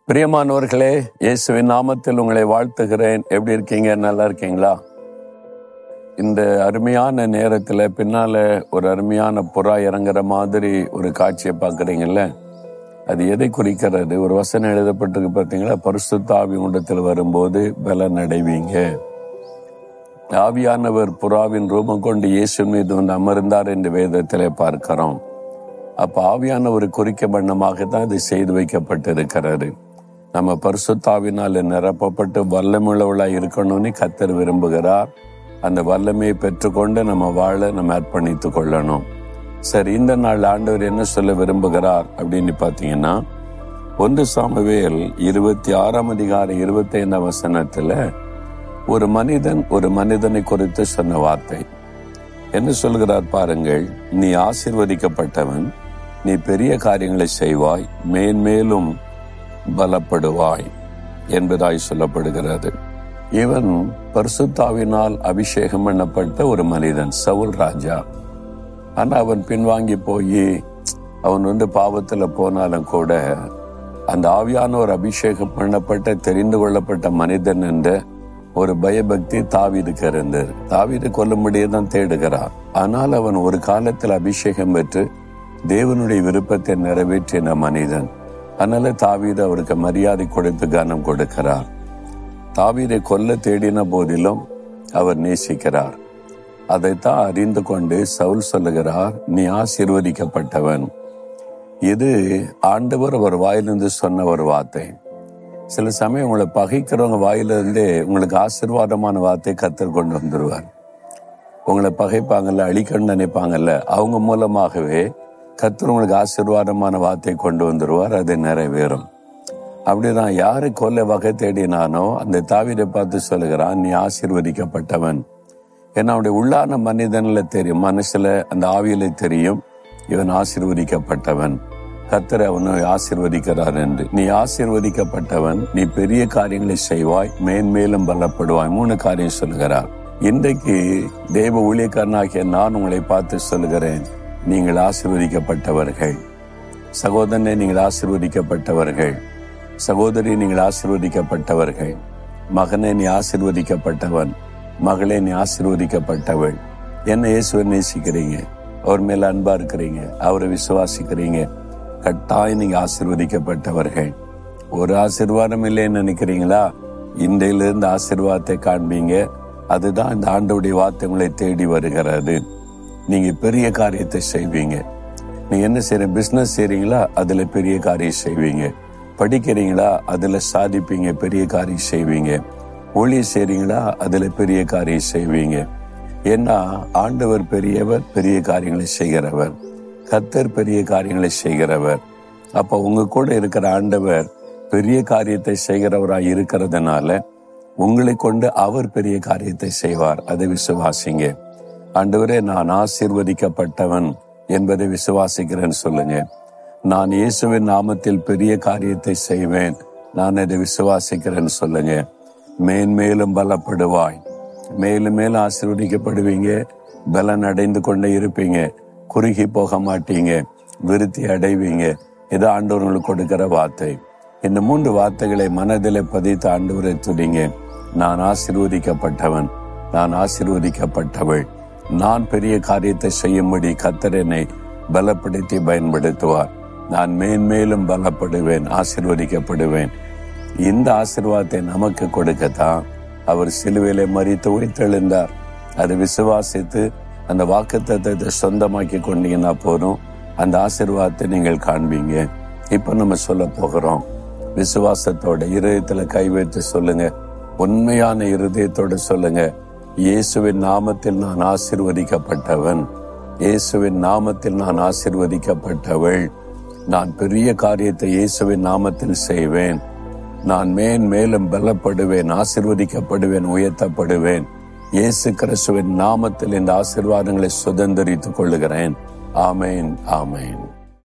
பிரியமானவர்களே, இயேசுவின் நாமத்தில் உங்களை வாழ்த்துகிறேன். எப்படி இருக்கீங்க? நல்லா இருக்கீங்களா? இந்த அருமையான நேரத்தில் பின்னால ஒரு அருமையான புறா இறங்குற மாதிரி ஒரு காட்சியை பார்க்குறீங்கல்ல, அது எதை குறிக்கிறது? ஒரு வசனம் எழுதப்பட்டிருக்கு பார்த்தீங்களா? பரிசுத்த ஆவி உண்டத்தில் வரும்போது பலன் அடைவீங்க. ஆவியானவர் புறாவின் ரூபம் கொண்டு இயேசு மீது வந்து அமர்ந்தார் என்று வேதத்திலே பார்க்கிறோம். அப்போ ஆவியானவர் குறிக்க வண்ணமாக தான் இது செய்து வைக்கப்பட்டிருக்கிறது. நம்ம பரிசுத்தாவினால் நிரப்பப்பட்டு வல்லமுள்ளவளாய் இருக்கணும்னு கர்த்தர் விரும்புகிறார். அந்த வல்லமையை பெற்றுக்கொண்டு நம்ம வாழ நம்ம அர்ப்பணித்து கொள்ளணும். சரி, இந்த நாள் ஆண்டவர் என்ன சொல்ல விரும்புகிறார் அப்படின்னு பார்த்தீங்கன்னா, 1 சாமுவேல் 26:25 ஒரு மனிதன் ஒரு மனிதனை குறித்து சொன்ன வார்த்தை என்ன சொல்கிறார் பாருங்கள். நீ ஆசீர்வதிக்கப்பட்டவன், நீ பெரிய காரியங்களை செய்வாய், மேன்மேலும் பலப்படுவாய் என்பதாய் சொல்லப்படுகிறது. இவன் பரிசுத்தாவினால் அபிஷேகம் பண்ணப்பட்ட ஒரு மனிதன், சவுல் ராஜா. ஆனா அவன் பின்வாங்கி போய் அவன் பாவத்துல போனாலும் கூட அந்த ஆவியான ஒரு அபிஷேகம் பண்ணப்பட்ட தெரிந்து கொள்ளப்பட்ட மனிதன் என்ற ஒரு பயபக்தி தாவீதுக்கு இருந்தது. தாவீது கொல்லும்படியே தான் தேடுகிறார். ஆனால் அவன் ஒரு காலத்தில் அபிஷேகம் பெற்று தேவனுடைய விருப்பத்தை நிறைவேற்றின மனிதன். அதனால தாவீது அவருக்கு மரியாதை கொடுத்து கனம் கொடுக்கிறார். தாவீதை கொல்ல தேடின போதிலும் அவர் நேசிக்கிறார். அதைத்தான் அறிந்து கொண்டு சவுல் சொல்லுகிறார், நீ ஆசீர்வதிக்கப்பட்டவன். இது ஆண்டவர் அவர் வாயிலிருந்து சொன்ன ஒரு வார்த்தை. சில சமயம் உங்களை பகைக்கிறவங்க வாயிலிருந்தே உங்களுக்கு ஆசீர்வாதமான வார்த்தை கர்த்தர் கொண்டு வந்துடுவார். உங்களை பகைப்பாங்கல்ல, அழிக்கணும்னு நினைப்பாங்கல்ல, அவங்க மூலமாகவே கர்த்தர் உங்களுக்கு ஆசீர்வாதமான வார்த்தை கொண்டு வந்துடுவார். அது நிறைவேறும். அப்படிதான் யாரை கொல்ல வகை தேடினானோ அந்த தாவீதை பார்த்து சொல்லுகிறான், நீ ஆசீர்வதிக்கப்பட்டவன். ஏன்னா அவனுடைய உள்ளான மனிதன்ல தெரியும், மனசுல அந்த ஆவியில தெரியும், இவன் ஆசீர்வதிக்கப்பட்டவன், கர்த்தர் அவனை ஆசீர்வதிக்கிறார் என்று. நீ ஆசீர்வதிக்கப்பட்டவன், நீ பெரிய காரியங்களை செய்வாய், மேன்மேலும் பலப்படுவாய். 3 காரியம் சொல்லுகிறார். இன்றைக்கு தேவ ஊழியக்காரனாகிய நான் உங்களை பார்த்து சொல்லுகிறேன், நீங்கள் ஆசீர்வதிக்கப்பட்டவர்கள். சகோதரனே, நீங்கள் ஆசீர்வதிக்கப்பட்டவர்கள். சகோதரி, நீங்கள் ஆசீர்வதிக்கப்பட்டவர்கள். மகனே, நீ ஆசீர்வதிக்கப்பட்டவன். மகளே, நீ ஆசீர்வதிக்கப்பட்டவள். என்ன இயேசுவை நேசிக்கிறீங்க, அவர் மேல அன்பா இருக்கிறீங்க, அவரை விசுவாசிக்கிறீங்க, கட்டாயம் நீங்க ஆசீர்வதிக்கப்பட்டவர்கள். ஒரு ஆசீர்வாதம் இல்லைன்னு நினைக்கிறீங்களா? இன்றையிலிருந்து ஆசீர்வாதத்தை காண்பீங்க. அதுதான் இந்த ஆண்டவருடைய வார்த்தை உங்களை தேடி வருகிறது. நீங்க பெரிய காரியத்தை செய்வீங்க. நீங்க என்ன செய்யறீங்க? பிசினஸ் செய்றீங்களா? அதுல பெரிய காரியம் செய்வீங்க. படிக்கிறீங்களா? அதுல சாதிப்பீங்க, பெரிய காரியம் செய்வீங்க. ஊழியம் செய்றீங்களா? அதுல பெரிய காரியம் செய்வீங்க. ஏன்னா ஆண்டவர் பெரியவர், பெரிய காரியங்களை செய்கிறவர். கர்த்தர் பெரிய காரியங்களை செய்கிறவர். அப்ப உங்க கூட இருக்கிற ஆண்டவர் பெரிய காரியத்தை செய்கிறவராய் இருக்கிறதுனால உங்களை கொண்டு அவர் பெரிய காரியத்தை செய்வார். அதை விசுவாசிங்க. ஆண்டவரே, நான் ஆசீர்வதிக்கப்பட்டவன் என்பதை விசுவாசிக்கிறேன்னு சொல்லுங்க. நான் இயேசுவின் நாமத்தில் பெரிய காரியத்தை செய்வேன், நான் அதை விசுவாசிக்கிறேன்னு சொல்லுங்க. மேன்மேலும் பலப்படுவாய், மேலும் மேலும் ஆசீர்வதிக்கப்படுவீங்க, பலன் அடைந்து கொண்டே இருப்பீங்க, குறுகி போக மாட்டீங்க, விருத்தி அடைவீங்க. இது ஆண்டவர்களுக்கு கொடுக்கிற வார்த்தை. இந்த 3 வார்த்தைகளை மனதிலே பதித்து ஆண்டவரை துதிங்க. நான் ஆசீர்வதிக்கப்பட்டவன், நான் ஆசீர்வதிக்கப்பட்டவள், நான் பெரிய காரியத்தை செய்யும்படி கர்த்தர் என்னை பலப்படுத்தி பயன்படுத்துவார். நான் மேன்மேலும் பலப்படுவேன், ஆசீர்வதிக்கப்படுவேன். இந்த ஆசீர்வாதத்தை நமக்கு கொடுக்கத்தான் அவர் சிலுவையிலே மரித்து உயிர்த்தெழுந்தார். அதை விசுவாசித்து அந்த வாக்குத்தத்தத்தை சொந்தமாக்கி கொண்டீங்கன்னா போதும், அந்த ஆசீர்வாதத்தை நீங்கள் காண்பீங்க. இப்ப நம்ம சொல்ல போகிறோம். விசுவாசத்தோட இருதயத்துல கை வைத்து சொல்லுங்க. உண்மையான இருதயத்தோட சொல்லுங்க, இயேசுவின் நாமத்தில் நான் ஆசீர்வதிக்கப்பட்டவன், இயேசுவின் நாமத்தில் நான் ஆசீர்வதிக்கப்பட்டவள். நான் பெரிய காரியத்தை இயேசுவின் நாமத்தில் செய்வேன். நான் மேன்மேலும் பலப்படுவேன், ஆசீர்வதிக்கப்படுவேன், உயர்த்தப்படுவேன். இயேசு கிறிஸ்துவின் நாமத்தில் இந்த ஆசீர்வாதங்களை சுதந்தரித்துக் கொள்ளுகிறேன். ஆமேன், ஆமேன்.